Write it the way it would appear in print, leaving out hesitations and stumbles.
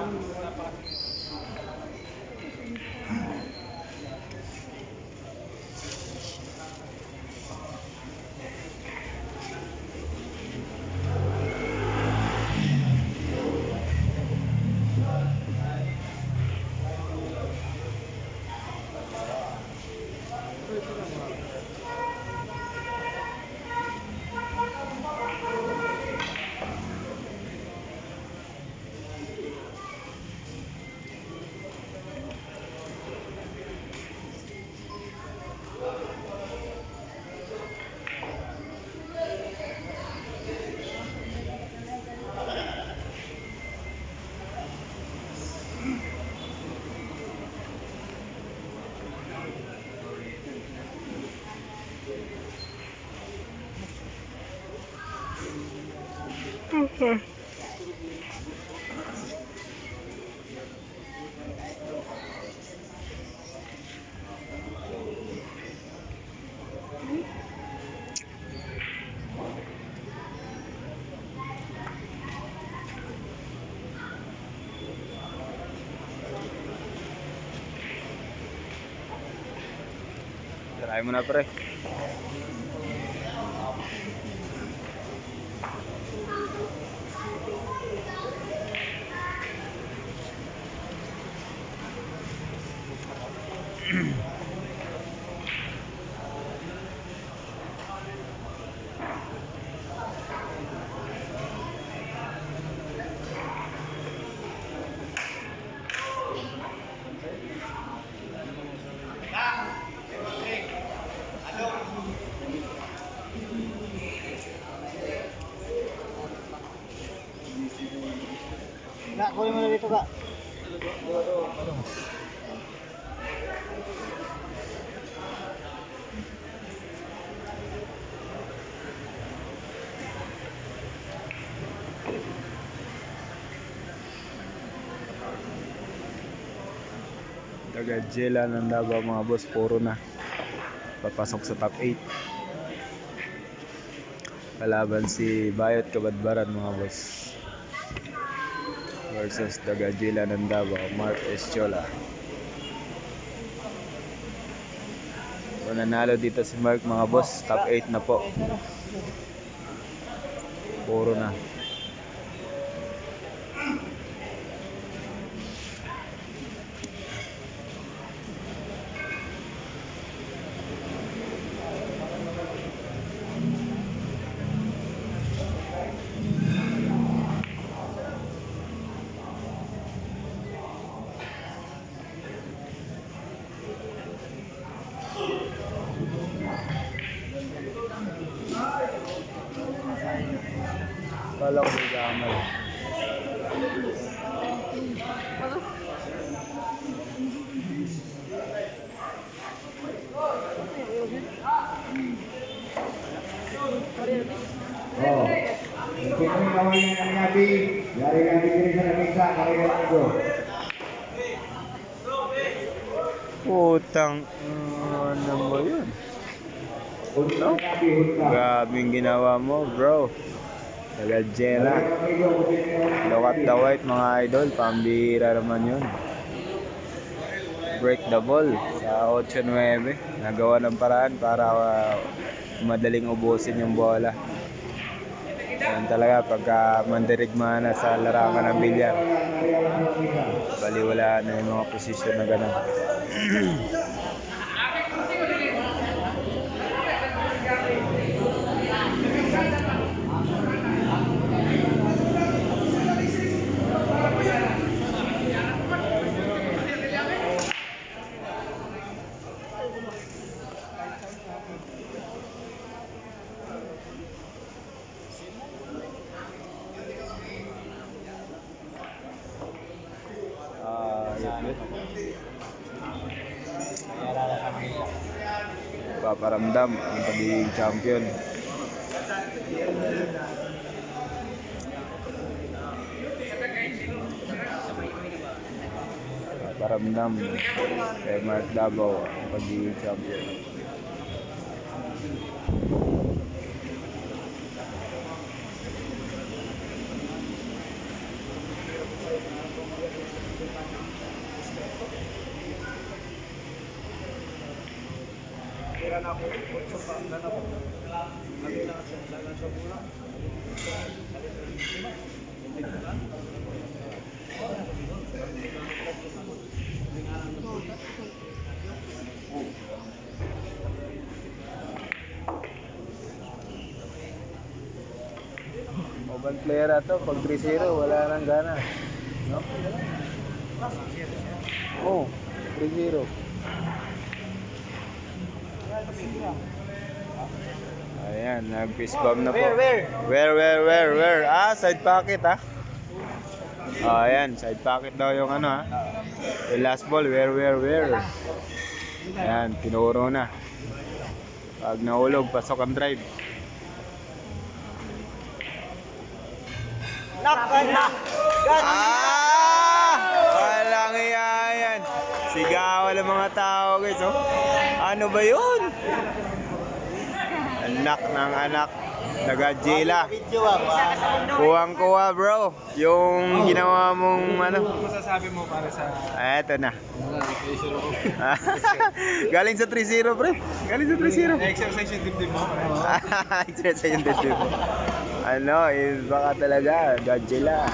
Try mo na, pre. Kak, kunin mo na dito, Kak. Taga-Jela ng Davao mga boss, puro na papasok sa top 8. Kalaban si Bayot Kabadbaran mga boss versus taga-Jela ng Davao, Mark Estiola. Kung nanalo dito si Mark mga boss, top 8 na po. Puro na. Kala ko may gamal. Oh. Mungkin kami kawan yang nabi dari nabi diri sa lamisa kaya ito. Putang ano mo yun? No? Grabing ginawa mo, bro. Taga-Jela. Look at the white mga idol. Pambira naman yun. Break the ball sa 8-9. Nagawa ng paraan para madaling ubusin yung bola. Yan talaga pagka mandirigma na sa larangan ng bilyar. Baliwala na yung mga posisyon na gano'n. Paparamdam ang pagiging champion. Paparamdam kay Mark Davao ang pagiging champion. Mobile player na to, pag 3-0, wala nang gana. No? Oh, 3-0. Ayan, nag-fist bump na po. Where? Ah, side pocket ah. Ah, ayan, side pocket daw yung ano ah. Yung last ball, where? Ayan, tinuro na. Pag nahulog, pasok ang drive. Ah! Walang iya yan. Sigawan ng mga tao guys oh. Ano ba yun? Anak ng anak. Nagajila. Kuwang-kuwa bro. Yung ginawa mong ano. Ano masasabi mo para sa Eto na. Galing sa 3-0 pre. Galing sa 3-0. exercise yung dibdib mo? Exercise yung dibdib mo. Ano, baka talaga, Godzilla.